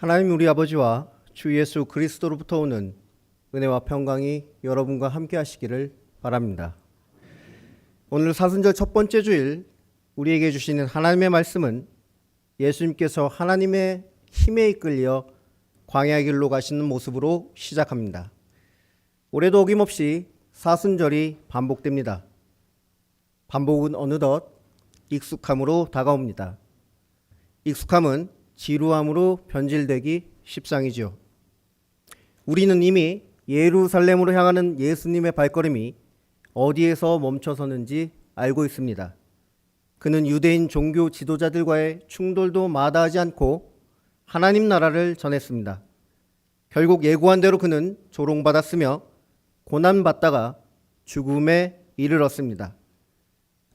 하나님 우리 아버지와 주 예수 그리스도로부터 오는 은혜와 평강이 여러분과 함께 하시기를 바랍니다. 오늘 사순절 첫 번째 주일 우리에게 주시는 하나님의 말씀은 예수님께서 하나님의 힘에 이끌려 광야 길로 가시는 모습으로 시작합니다. 올해도 어김없이 사순절이 반복됩니다. 반복은 어느덧 익숙함으로 다가옵니다. 익숙함은 지루함으로 변질되기 십상이죠. 우리는 이미 예루살렘으로 향하는 예수님의 발걸음이 어디에서 멈춰서는지 알고 있습니다. 그는 유대인 종교 지도자들과의 충돌도 마다하지 않고 하나님 나라를 전했습니다. 결국 예고한 대로 그는 조롱받았으며 고난받다가 죽음에 이르렀습니다.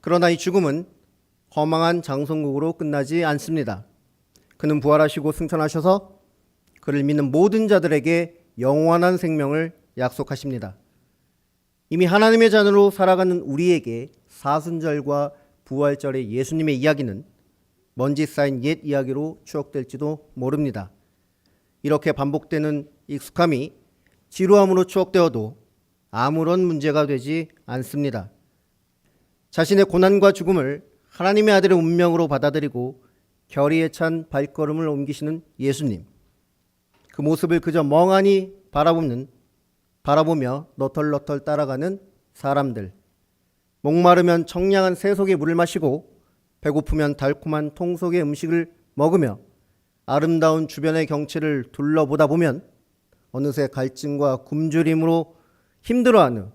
그러나 이 죽음은 허망한 장성국으로 끝나지 않습니다. 그는 부활하시고 승천하셔서 그를 믿는 모든 자들에게 영원한 생명을 약속하십니다. 이미 하나님의 자녀로 살아가는 우리에게 사순절과 부활절의 예수님의 이야기는 먼지 쌓인 옛 이야기로 추억될지도 모릅니다. 이렇게 반복되는 익숙함이 지루함으로 추억되어도 아무런 문제가 되지 않습니다. 자신의 고난과 죽음을 하나님의 아들의 운명으로 받아들이고 결의에 찬 발걸음을 옮기시는 예수님. 그 모습을 그저 멍하니 바라보며 너털너털 따라가는 사람들. 목마르면 청량한 새 속의 물을 마시고 배고프면 달콤한 통 속의 음식을 먹으며 아름다운 주변의 경치를 둘러보다 보면 어느새 갈증과 굶주림으로 힘들어하는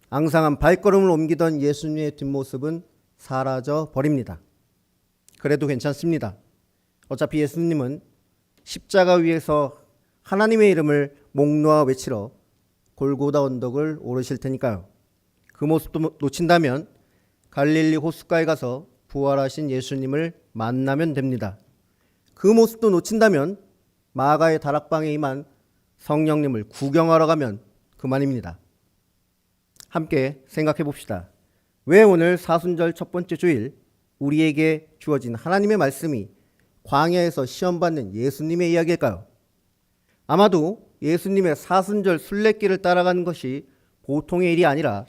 앙상한 발걸음을 옮기던 예수님의 뒷모습은 사라져 버립니다. 그래도 괜찮습니다. 어차피 예수님은 십자가 위에서 하나님의 이름을 목 놓아 외치러 골고다 언덕을 오르실 테니까요. 그 모습도 놓친다면 갈릴리 호숫가에 가서 부활하신 예수님을 만나면 됩니다. 그 모습도 놓친다면 마가의 다락방에 임한 성령님을 구경하러 가면 그만입니다. 함께 생각해 봅시다. 왜 오늘 사순절 첫 번째 주일 우리에게 주어진 하나님의 말씀이 광야에서 시험받는 예수님의 이야기일까요? 아마도 예수님의 사순절 순례길을 따라가는 것이 보통의 일이 아니라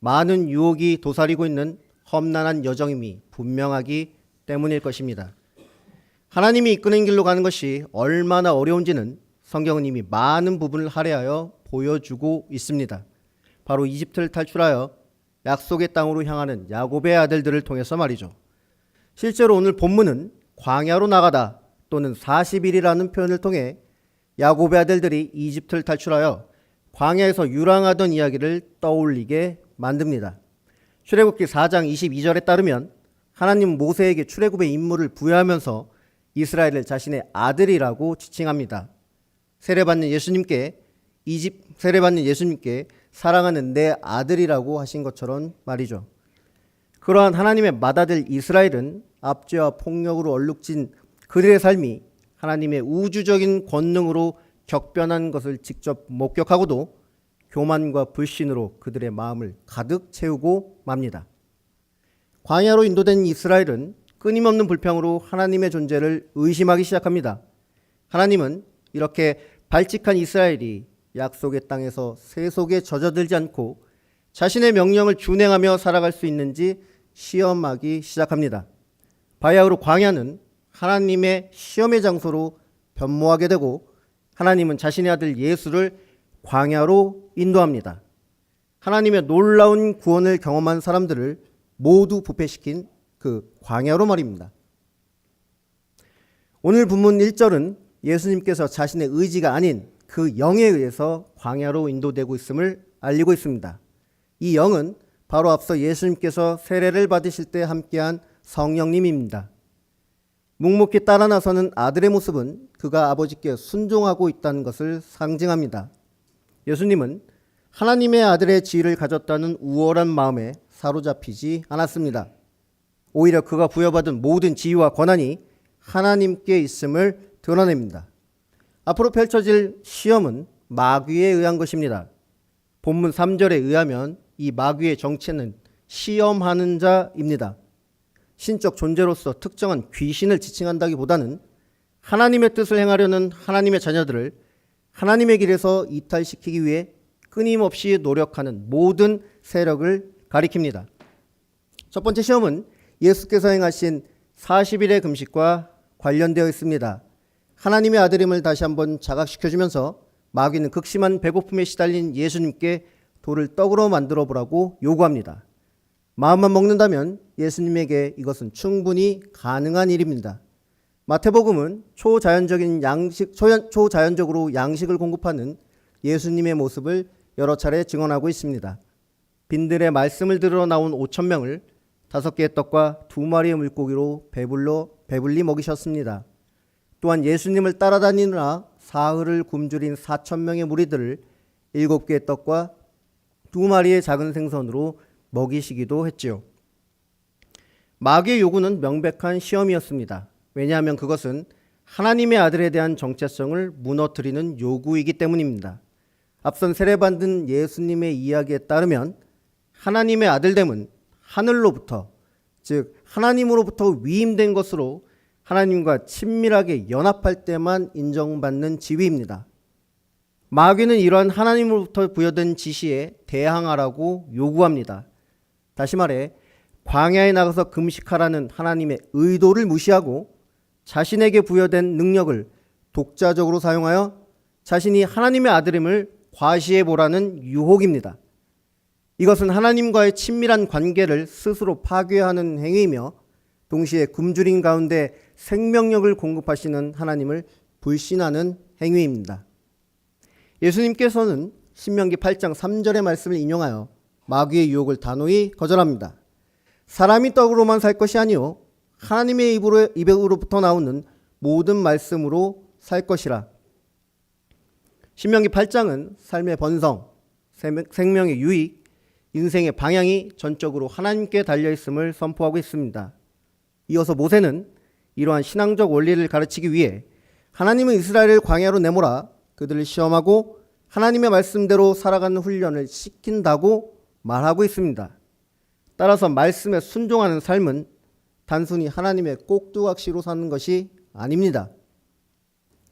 많은 유혹이 도사리고 있는 험난한 여정임이 분명하기 때문일 것입니다. 하나님이 이끄는 길로 가는 것이 얼마나 어려운지는 성경은 이미 많은 부분을 할애하여 보여주고 있습니다. 바로 이집트를 탈출하여 약속의 땅으로 향하는 야곱의 아들들을 통해서 말이죠. 실제로 오늘 본문은 광야로 나가다 또는 40일이라는 표현을 통해 야곱의 아들들이 이집트를 탈출하여 광야에서 유랑하던 이야기를 떠올리게 만듭니다. 출애굽기 4장 22절에 따르면 하나님은 모세에게 출애굽의 임무를 부여하면서 이스라엘을 자신의 아들이라고 지칭합니다. 세례받는 예수님께 사랑하는 내 아들이라고 하신 것처럼 말이죠. 그러한 하나님의 맏아들 이스라엘은 압제와 폭력으로 얼룩진 그들의 삶이 하나님의 우주적인 권능으로 격변한 것을 직접 목격하고도 교만과 불신으로 그들의 마음을 가득 채우고 맙니다. 광야로 인도된 이스라엘은 끊임없는 불평으로 하나님의 존재를 의심하기 시작합니다. 하나님은 이렇게 발칙한 이스라엘이 약속의 땅에서 세속에 젖어들지 않고 자신의 명령을 준행하며 살아갈 수 있는지 시험하기 시작합니다. 바야흐로 광야는 하나님의 시험의 장소로 변모하게 되고 하나님은 자신의 아들 예수를 광야로 인도합니다. 하나님의 놀라운 구원을 경험한 사람들을 모두 부패시킨 그 광야로 말입니다. 오늘 본문 1절은 예수님께서 자신의 의지가 아닌 그 영에 의해서 광야로 인도되고 있음을 알리고 있습니다. 이 영은 바로 앞서 예수님께서 세례를 받으실 때 함께한 성령님입니다. 묵묵히 따라 나서는 아들의 모습은 그가 아버지께 순종하고 있다는 것을 상징합니다. 예수님은 하나님의 아들의 지위를 가졌다는 우월한 마음에 사로잡히지 않았습니다. 오히려 그가 부여받은 모든 지위와 권한이 하나님께 있음을 드러냅니다. 앞으로 펼쳐질 시험은 마귀에 의한 것입니다. 본문 3절에 의하면 이 마귀의 정체는 시험하는 자입니다. 신적 존재로서 특정한 귀신을 지칭한다기보다는 하나님의 뜻을 행하려는 하나님의 자녀들을 하나님의 길에서 이탈시키기 위해 끊임없이 노력하는 모든 세력을 가리킵니다. 첫 번째 시험은 예수께서 행하신 40일의 금식과 관련되어 있습니다. 하나님의 아들임을 다시 한번 자각시켜주면서 마귀는 극심한 배고픔에 시달린 예수님께 돌을 떡으로 만들어 보라고 요구합니다. 마음만 먹는다면 예수님에게 이것은 충분히 가능한 일입니다. 마태복음은 초자연적으로 양식을 공급하는 예수님의 모습을 여러 차례 증언하고 있습니다. 빈들의 말씀을 들으러 나온 5,000명을 5개의 떡과 2마리의 물고기로 배불리 먹이셨습니다. 또한 예수님을 따라다니느라 사흘을 굶주린 4,000명의 무리들을 7개의 떡과 2마리의 작은 생선으로 먹이시기도 했지요. 마귀의 요구는 명백한 시험이었습니다. 왜냐하면 그것은 하나님의 아들에 대한 정체성을 무너뜨리는 요구이기 때문입니다. 앞선 세례받은 예수님의 이야기에 따르면 하나님의 아들됨은 하늘로부터, 즉 하나님으로부터 위임된 것으로 하나님과 친밀하게 연합할 때만 인정받는 지위입니다. 마귀는 이러한 하나님으로부터 부여된 지시에 대항하라고 요구합니다. 다시 말해 광야에 나가서 금식하라는 하나님의 의도를 무시하고 자신에게 부여된 능력을 독자적으로 사용하여 자신이 하나님의 아들임을 과시해 보라는 유혹입니다. 이것은 하나님과의 친밀한 관계를 스스로 파괴하는 행위이며 동시에 굶주린 가운데 생명력을 공급하시는 하나님을 불신하는 행위입니다. 예수님께서는 신명기 8장 3절의 말씀을 인용하여 마귀의 유혹을 단호히 거절합니다. 사람이 떡으로만 살 것이 아니요 하나님의 입으로부터 나오는 모든 말씀으로 살 것이라. 신명기 8장은 삶의 번성, 생명의 유익, 인생의 방향이 전적으로 하나님께 달려있음을 선포하고 있습니다. 이어서 모세는 이러한 신앙적 원리를 가르치기 위해 하나님은 이스라엘을 광야로 내몰아 그들을 시험하고 하나님의 말씀대로 살아가는 훈련을 시킨다고 말하고 있습니다. 따라서 말씀에 순종하는 삶은 단순히 하나님의 꼭두각시로 사는 것이 아닙니다.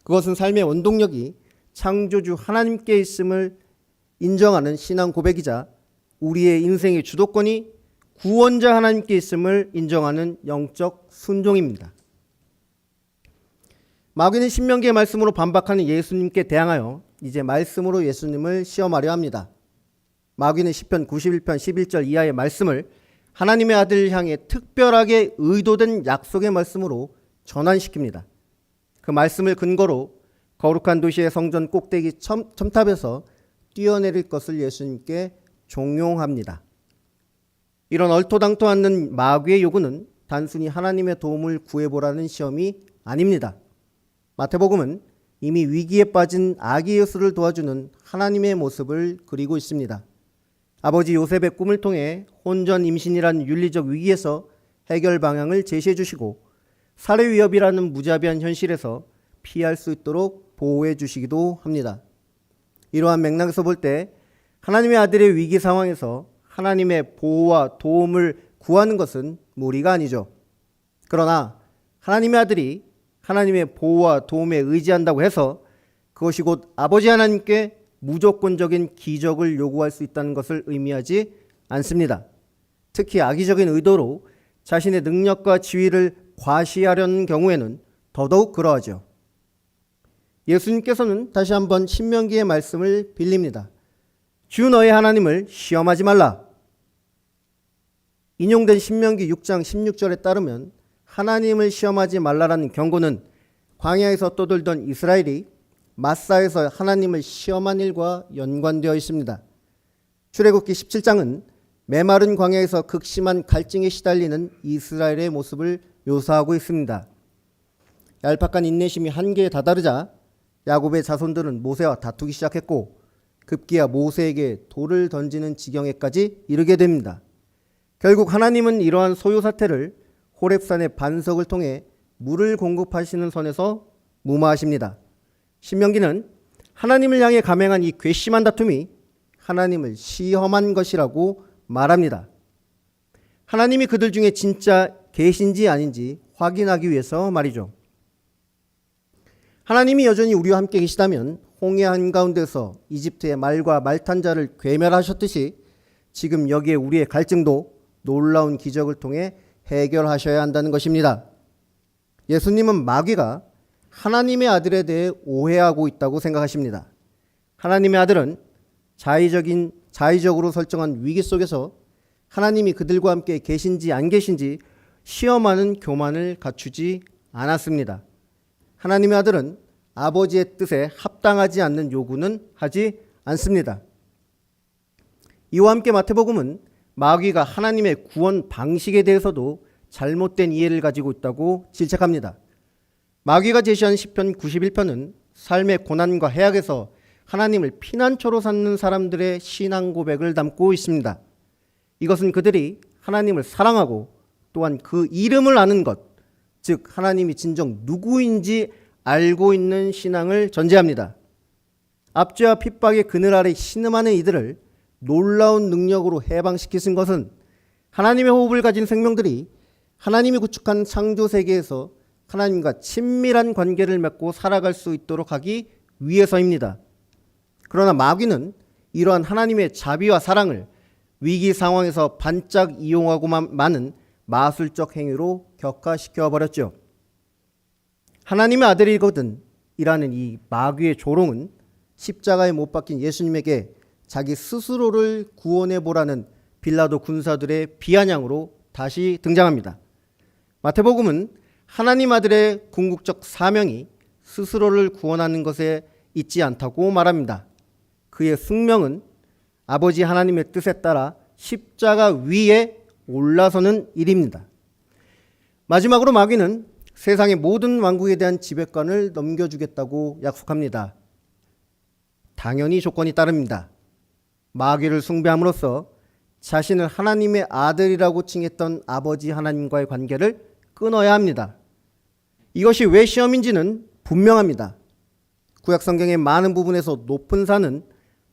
그것은 삶의 원동력이 창조주 하나님께 있음을 인정하는 신앙 고백이자 우리의 인생의 주도권이 구원자 하나님께 있음을 인정하는 영적 순종입니다. 마귀는 신명기의 말씀으로 반박하는 예수님께 대항하여 이제 말씀으로 예수님을 시험하려 합니다. 마귀는 시편 91편 11절 이하의 말씀을 하나님의 아들을 향해 특별하게 의도된 약속의 말씀으로 전환시킵니다. 그 말씀을 근거로 거룩한 도시의 성전 꼭대기 첨탑에서 뛰어내릴 것을 예수님께 종용합니다. 이런 얼토당토 않는 마귀의 요구는 단순히 하나님의 도움을 구해보라는 시험이 아닙니다. 마태복음은 이미 위기에 빠진 아기 예수를 도와주는 하나님의 모습을 그리고 있습니다. 아버지 요셉의 꿈을 통해 혼전 임신이란 윤리적 위기에서 해결 방향을 제시해 주시고 살해 위협이라는 무자비한 현실에서 피할 수 있도록 보호해 주시기도 합니다. 이러한 맥락에서 볼 때 하나님의 아들의 위기 상황에서 하나님의 보호와 도움을 구하는 것은 무리가 아니죠. 그러나 하나님의 아들이 하나님의 보호와 도움에 의지한다고 해서 그것이 곧 아버지 하나님께 무조건적인 기적을 요구할 수 있다는 것을 의미하지 않습니다. 특히 악의적인 의도로 자신의 능력과 지위를 과시하려는 경우에는 더더욱 그러하죠. 예수님께서는 다시 한번 신명기의 말씀을 빌립니다. 주 너의 하나님을 시험하지 말라. 인용된 신명기 6장 16절에 따르면 하나님을 시험하지 말라라는 경고는 광야에서 떠돌던 이스라엘이 마사에서 하나님을 시험한 일과 연관되어 있습니다. 출애굽기 17장은 메마른 광야에서 극심한 갈증에 시달리는 이스라엘의 모습을 묘사하고 있습니다. 얄팍한 인내심이 한계에 다다르자 야곱의 자손들은 모세와 다투기 시작했고 급기야 모세에게 돌을 던지는 지경에까지 이르게 됩니다. 결국 하나님은 이러한 소요 사태를 호렙산의 반석을 통해 물을 공급하시는 선에서 무마하십니다. 신명기는 하나님을 향해 감행한 이 괘씸한 다툼이 하나님을 시험한 것이라고 말합니다. 하나님이 그들 중에 진짜 계신지 아닌지 확인하기 위해서 말이죠. 하나님이 여전히 우리와 함께 계시다면 홍해 한가운데서 이집트의 말과 말탄자를 괴멸하셨듯이 지금 여기에 우리의 갈증도 놀라운 기적을 통해 해결하셔야 한다는 것입니다. 예수님은 마귀가 하나님의 아들에 대해 오해하고 있다고 생각하십니다. 하나님의 아들은 자의적으로 설정한 위기 속에서 하나님이 그들과 함께 계신지 안 계신지 시험하는 교만을 갖추지 않았습니다. 하나님의 아들은 아버지의 뜻에 합당하지 않는 요구는 하지 않습니다. 이와 함께 마태복음은 마귀가 하나님의 구원 방식에 대해서도 잘못된 이해를 가지고 있다고 질책합니다. 마귀가 제시한 시편 91편은 삶의 고난과 해악에서 하나님을 피난처로 삼는 사람들의 신앙 고백을 담고 있습니다. 이것은 그들이 하나님을 사랑하고 또한 그 이름을 아는 것, 즉 하나님이 진정 누구인지 알고 있는 신앙을 전제합니다. 압제와 핍박의 그늘 아래 신음하는 이들을 놀라운 능력으로 해방시키신 것은 하나님의 호흡을 가진 생명들이 하나님이 구축한 창조 세계에서 하나님과 친밀한 관계를 맺고 살아갈 수 있도록 하기 위해서입니다. 그러나 마귀는 이러한 하나님의 자비와 사랑을 위기 상황에서 반짝 이용하고만 많은 마술적 행위로 격화시켜 버렸죠. 하나님의 아들이거든 이라는 이 마귀의 조롱은 십자가에 못 박힌 예수님에게 자기 스스로를 구원해 보라는 빌라도 군사들의 비아냥으로 다시 등장합니다. 마태복음은 하나님 아들의 궁극적 사명이 스스로를 구원하는 것에 있지 않다고 말합니다. 그의 숙명은 아버지 하나님의 뜻에 따라 십자가 위에 올라서는 일입니다. 마지막으로 마귀는 세상의 모든 왕국에 대한 지배권을 넘겨주겠다고 약속합니다. 당연히 조건이 따릅니다. 마귀를 숭배함으로써 자신을 하나님의 아들이라고 칭했던 아버지 하나님과의 관계를 끊어야 합니다. 이것이 왜 시험인지는 분명합니다. 구약성경의 많은 부분에서 높은 산은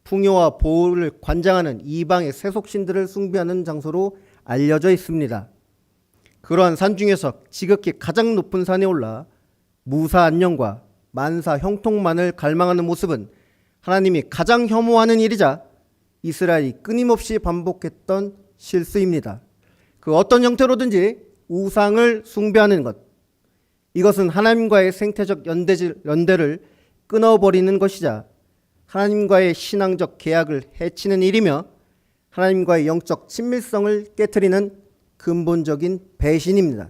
풍요와 보호를 관장하는 이방의 세속신들을 숭배하는 장소로 알려져 있습니다. 그러한 산 중에서 지극히 가장 높은 산에 올라 무사 안녕과 만사 형통만을 갈망하는 모습은 하나님이 가장 혐오하는 일이자 이스라엘이 끊임없이 반복했던 실수입니다. 그 어떤 형태로든지 우상을 숭배하는 것, 이것은 하나님과의 생태적 연대를 끊어버리는 것이자 하나님과의 신앙적 계약을 해치는 일이며 하나님과의 영적 친밀성을 깨트리는 근본적인 배신입니다.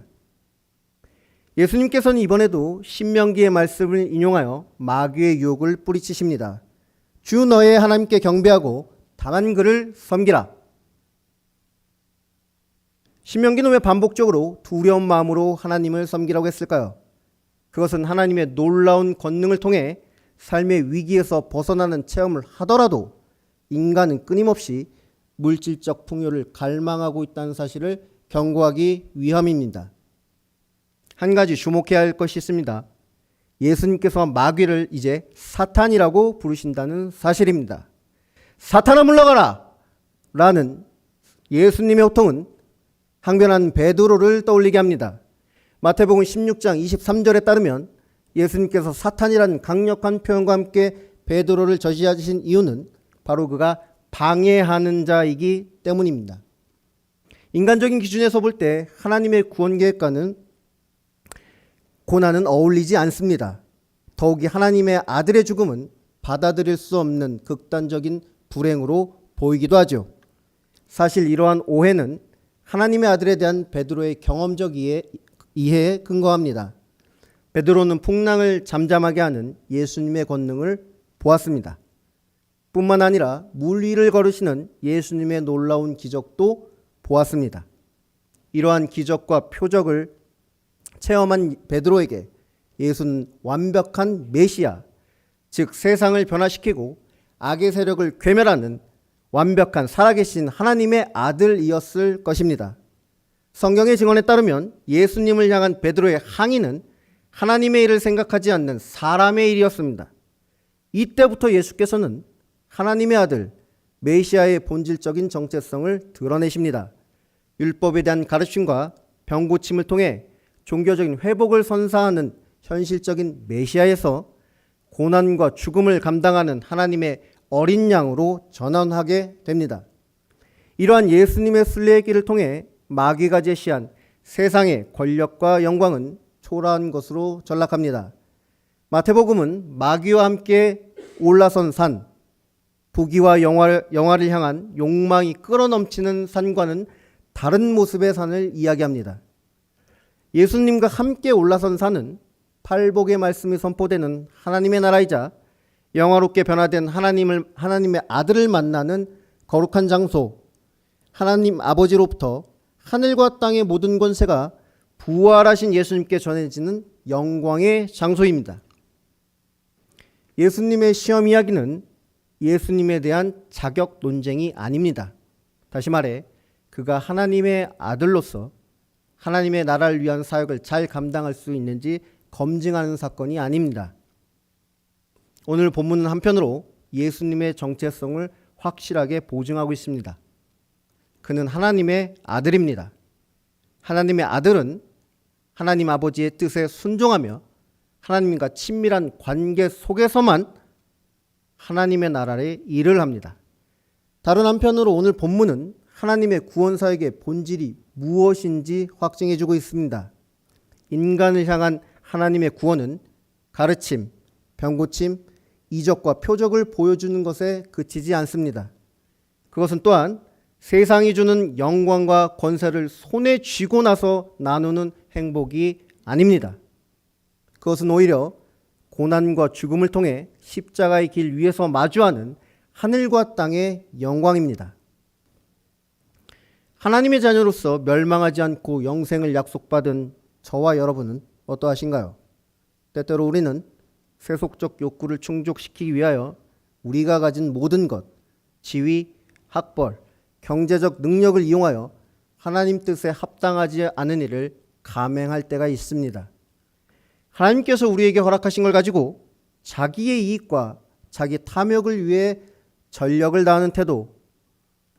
예수님께서는 이번에도 신명기의 말씀을 인용하여 마귀의 유혹을 뿌리치십니다. 주 너의 하나님께 경배하고 다만 그를 섬기라. 신명기는 왜 반복적으로 두려운 마음으로 하나님을 섬기라고 했을까요? 그것은 하나님의 놀라운 권능을 통해 삶의 위기에서 벗어나는 체험을 하더라도 인간은 끊임없이 물질적 풍요를 갈망하고 있다는 사실을 경고하기 위함입니다. 한 가지 주목해야 할 것이 있습니다. 예수님께서 마귀를 이제 사탄이라고 부르신다는 사실입니다. 사탄아 물러가라! 라는 예수님의 호통은 항변한 베드로를 떠올리게 합니다. 마태복음 16장 23절에 따르면 예수님께서 사탄이라는 강력한 표현과 함께 베드로를 저지하신 이유는 바로 그가 방해하는 자이기 때문입니다. 인간적인 기준에서 볼 때 하나님의 구원 계획과는 고난은 어울리지 않습니다. 더욱이 하나님의 아들의 죽음은 받아들일 수 없는 극단적인 불행으로 보이기도 하죠. 사실 이러한 오해는 하나님의 아들에 대한 베드로의 경험적 이해에 근거합니다. 베드로는 풍랑을 잠잠하게 하는 예수님의 권능을 보았습니다. 뿐만 아니라 물 위를 걸으시는 예수님의 놀라운 기적도 보았습니다. 이러한 기적과 표적을 체험한 베드로에게 예수는 완벽한 메시아, 즉 세상을 변화시키고 악의 세력을 괴멸하는 완벽한 살아계신 하나님의 아들이었을 것입니다. 성경의 증언에 따르면 예수님을 향한 베드로의 항의는 하나님의 일을 생각하지 않는 사람의 일이었습니다. 이때부터 예수께서는 하나님의 아들 메시아의 본질적인 정체성을 드러내십니다. 율법에 대한 가르침과 병고침을 통해 종교적인 회복을 선사하는 현실적인 메시아에서 고난과 죽음을 감당하는 하나님의 어린 양으로 전환하게 됩니다. 이러한 예수님의 순례길을 통해 마귀가 제시한 세상의 권력과 영광은 초라한 것으로 전락합니다. 마태복음은 마귀와 함께 올라선 산, 부귀와 영화를 향한 욕망이 끌어넘치는 산과는 다른 모습의 산을 이야기합니다. 예수님과 함께 올라선 산은 팔복의 말씀이 선포되는 하나님의 나라이자 영화롭게 변화된 하나님의 아들을 만나는 거룩한 장소, 하나님 아버지로부터 하늘과 땅의 모든 권세가 부활하신 예수님께 전해지는 영광의 장소입니다. 예수님의 시험 이야기는 예수님에 대한 자격 논쟁이 아닙니다. 다시 말해 그가 하나님의 아들로서 하나님의 나라를 위한 사역을 잘 감당할 수 있는지 검증하는 사건이 아닙니다. 오늘 본문은 한편으로 예수님의 정체성을 확실하게 보증하고 있습니다. 그는 하나님의 아들입니다. 하나님의 아들은 하나님 아버지의 뜻에 순종하며 하나님과 친밀한 관계 속에서만 하나님의 나라의 일을 합니다. 다른 한편으로 오늘 본문은 하나님의 구원사역의 본질이 무엇인지 확증해주고 있습니다. 인간을 향한 하나님의 구원은 가르침, 병고침, 이적과 표적을 보여주는 것에 그치지 않습니다. 그것은 또한 세상이 주는 영광과 권세를 손에 쥐고 나서 나누는 행복이 아닙니다. 그것은 오히려 고난과 죽음을 통해 십자가의 길 위에서 마주하는 하늘과 땅의 영광입니다. 하나님의 자녀로서 멸망하지 않고 영생을 약속받은 저와 여러분은 어떠하신가요? 때때로 우리는 세속적 욕구를 충족시키기 위하여 우리가 가진 모든 것, 지위, 학벌, 경제적 능력을 이용하여 하나님 뜻에 합당하지 않은 일을 감행할 때가 있습니다. 하나님께서 우리에게 허락하신 걸 가지고 자기의 이익과 자기 탐욕을 위해 전력을 다하는 태도,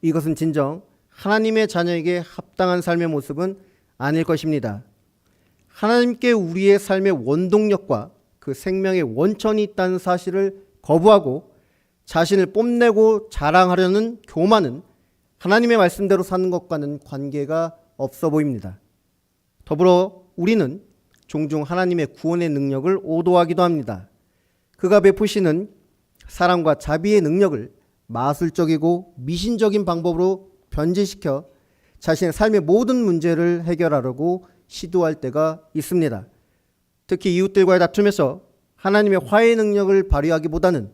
이것은 진정 하나님의 자녀에게 합당한 삶의 모습은 아닐 것입니다. 하나님께 우리의 삶의 원동력과 그 생명의 원천이 있다는 사실을 거부하고 자신을 뽐내고 자랑하려는 교만은 하나님의 말씀대로 사는 것과는 관계가 없어 보입니다. 더불어 우리는 종종 하나님의 구원의 능력을 오도하기도 합니다. 그가 베푸시는 사랑과 자비의 능력을 마술적이고 미신적인 방법으로 변질시켜 자신의 삶의 모든 문제를 해결하려고 시도할 때가 있습니다. 특히 이웃들과의 다툼에서 하나님의 화해의 능력을 발휘하기보다는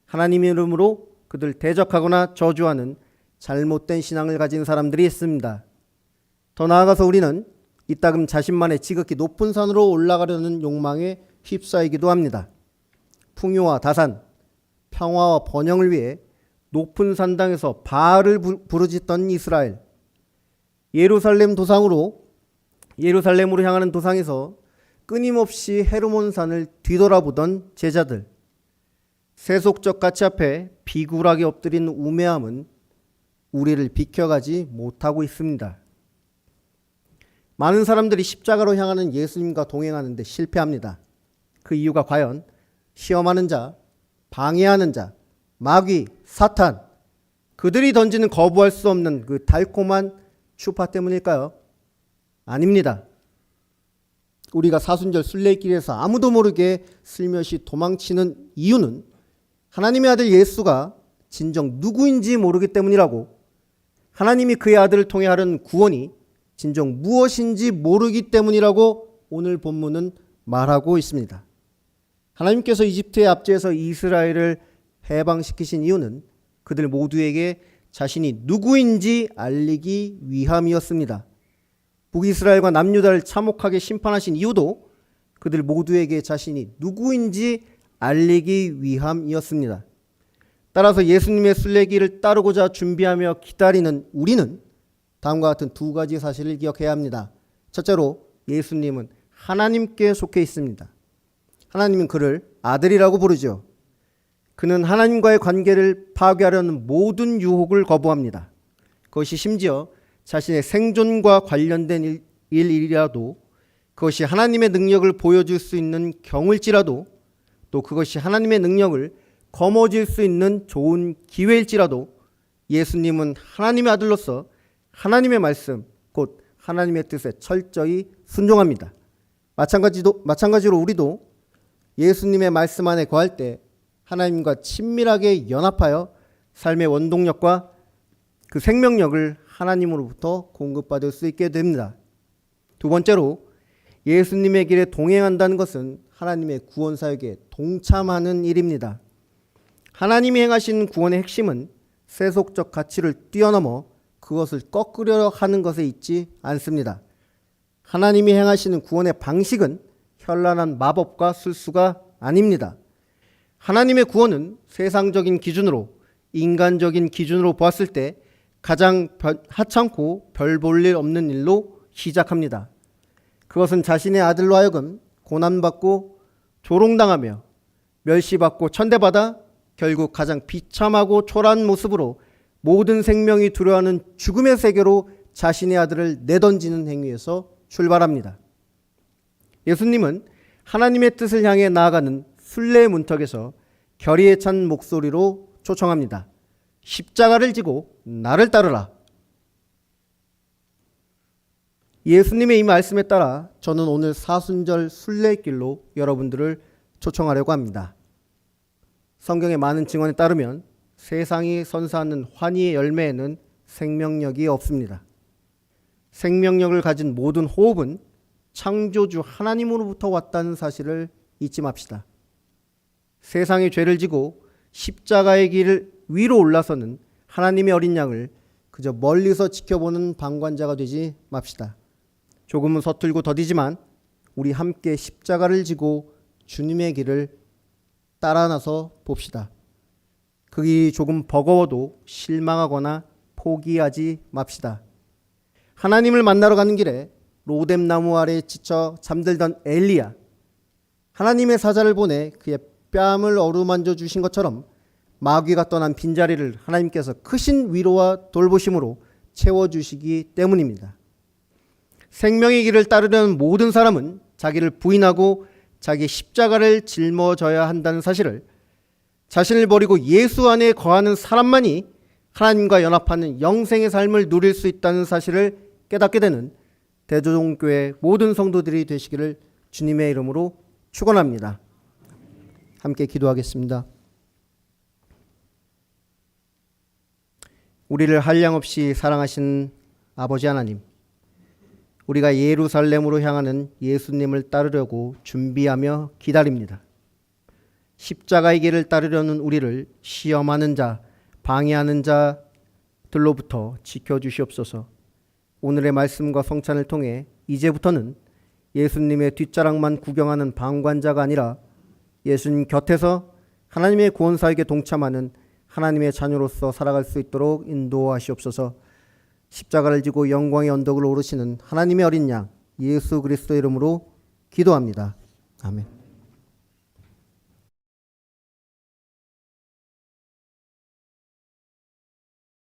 하나님의 이름으로 그들 대적하거나 저주하는 잘못된 신앙을 가진 사람들이 있습니다. 더 나아가서 우리는 이따금 자신만의 지극히 높은 산으로 올라가려는 욕망에 휩싸이기도 합니다. 풍요와 다산, 평화와 번영을 위해 높은 산당에서 바알을 부르짖던 이스라엘, 예루살렘으로 향하는 도상에서 끊임없이 헤르몬 산을 뒤돌아보던 제자들, 세속적 가치 앞에 비굴하게 엎드린 우매함은 우리를 비켜가지 못하고 있습니다. 많은 사람들이 십자가로 향하는 예수님과 동행하는데 실패합니다. 그 이유가 과연 시험하는 자, 방해하는 자, 마귀, 사탄, 그들이 던지는 거부할 수 없는 그 달콤한 추파 때문일까요? 아닙니다. 우리가 사순절 순례길에서 아무도 모르게 슬며시 도망치는 이유는 하나님의 아들 예수가 진정 누구인지 모르기 때문이라고, 하나님이 그의 아들을 통해 하려는 구원이 진정 무엇인지 모르기 때문이라고 오늘 본문은 말하고 있습니다. 하나님께서 이집트의 압제에서 이스라엘을 해방시키신 이유는 그들 모두에게 자신이 누구인지 알리기 위함이었습니다. 북이스라엘과 남유다를 참혹하게 심판하신 이유도 그들 모두에게 자신이 누구인지 알리기 위함이었습니다. 따라서 예수님의 순례길을 따르고자 준비하며 기다리는 우리는 다음과 같은 두 가지 사실을 기억해야 합니다. 첫째로 예수님은 하나님께 속해 있습니다. 하나님은 그를 아들이라고 부르죠. 그는 하나님과의 관계를 파괴하려는 모든 유혹을 거부합니다. 그것이 심지어 자신의 생존과 관련된 일이라도, 그것이 하나님의 능력을 보여줄 수 있는 경우일지라도 또 그것이 하나님의 능력을 거머쥘 수 있는 좋은 기회일지라도 예수님은 하나님의 아들로서 하나님의 말씀, 곧 하나님의 뜻에 철저히 순종합니다. 마찬가지로 우리도 예수님의 말씀 안에 거할 때 하나님과 친밀하게 연합하여 삶의 원동력과 그 생명력을 하나님으로부터 공급받을 수 있게 됩니다. 두 번째로 예수님의 길에 동행한다는 것은 하나님의 구원 사역에 동참하는 일입니다. 하나님이 행하신 구원의 핵심은 세속적 가치를 뛰어넘어 그것을 꺾으려 하는 것에 있지 않습니다. 하나님이 행하시는 구원의 방식은 현란한 마법과 술수가 아닙니다. 하나님의 구원은 세상적인 기준으로, 인간적인 기준으로 보았을 때 가장 하찮고 별 볼 일 없는 일로 시작합니다. 그것은 자신의 아들로 하여금 고난받고 조롱당하며 멸시받고 천대받아 결국 가장 비참하고 초라한 모습으로 모든 생명이 두려워하는 죽음의 세계로 자신의 아들을 내던지는 행위에서 출발합니다. 예수님은 하나님의 뜻을 향해 나아가는 순례의 문턱에서 결의에 찬 목소리로 초청합니다. 십자가를 지고 나를 따르라. 예수님의 이 말씀에 따라 저는 오늘 사순절 순례의 길로 여러분들을 초청하려고 합니다. 성경의 많은 증언에 따르면 세상이 선사하는 환희의 열매에는 생명력이 없습니다. 생명력을 가진 모든 호흡은 창조주 하나님으로부터 왔다는 사실을 잊지 맙시다. 세상의 죄를 지고 십자가의 길 위로 올라서는 하나님의 어린 양을 그저 멀리서 지켜보는 방관자가 되지 맙시다. 조금은 서툴고 더디지만 우리 함께 십자가를 지고 주님의 길을 따라 나서 봅시다. 그 길이 조금 버거워도 실망하거나 포기하지 맙시다. 하나님을 만나러 가는 길에 로뎀나무 아래에 지쳐 잠들던 엘리야, 하나님의 사자를 보내 그의 뺨을 어루만져 주신 것처럼 마귀가 떠난 빈자리를 하나님께서 크신 위로와 돌보심으로 채워주시기 때문입니다. 생명의 길을 따르려는 모든 사람은 자기를 부인하고 자기 십자가를 짊어져야 한다는 사실을, 자신을 버리고 예수 안에 거하는 사람만이 하나님과 연합하는 영생의 삶을 누릴 수 있다는 사실을 깨닫게 되는 대조동교회 모든 성도들이 되시기를 주님의 이름으로 축원합니다. 함께 기도하겠습니다. 우리를 한량없이 사랑하신 아버지 하나님, 우리가 예루살렘으로 향하는 예수님을 따르려고 준비하며 기다립니다. 십자가의 길을 따르려는 우리를 시험하는 자, 방해하는 자들로부터 지켜주시옵소서. 오늘의 말씀과 성찬을 통해 이제부터는 예수님의 뒷자락만 구경하는 방관자가 아니라 예수님 곁에서 하나님의 구원사역에 동참하는 하나님의 자녀로서 살아갈 수 있도록 인도하시옵소서. 십자가를 지고 영광의 언덕을 오르시는 하나님의 어린 양 예수 그리스도의 이름으로 기도합니다. 아멘.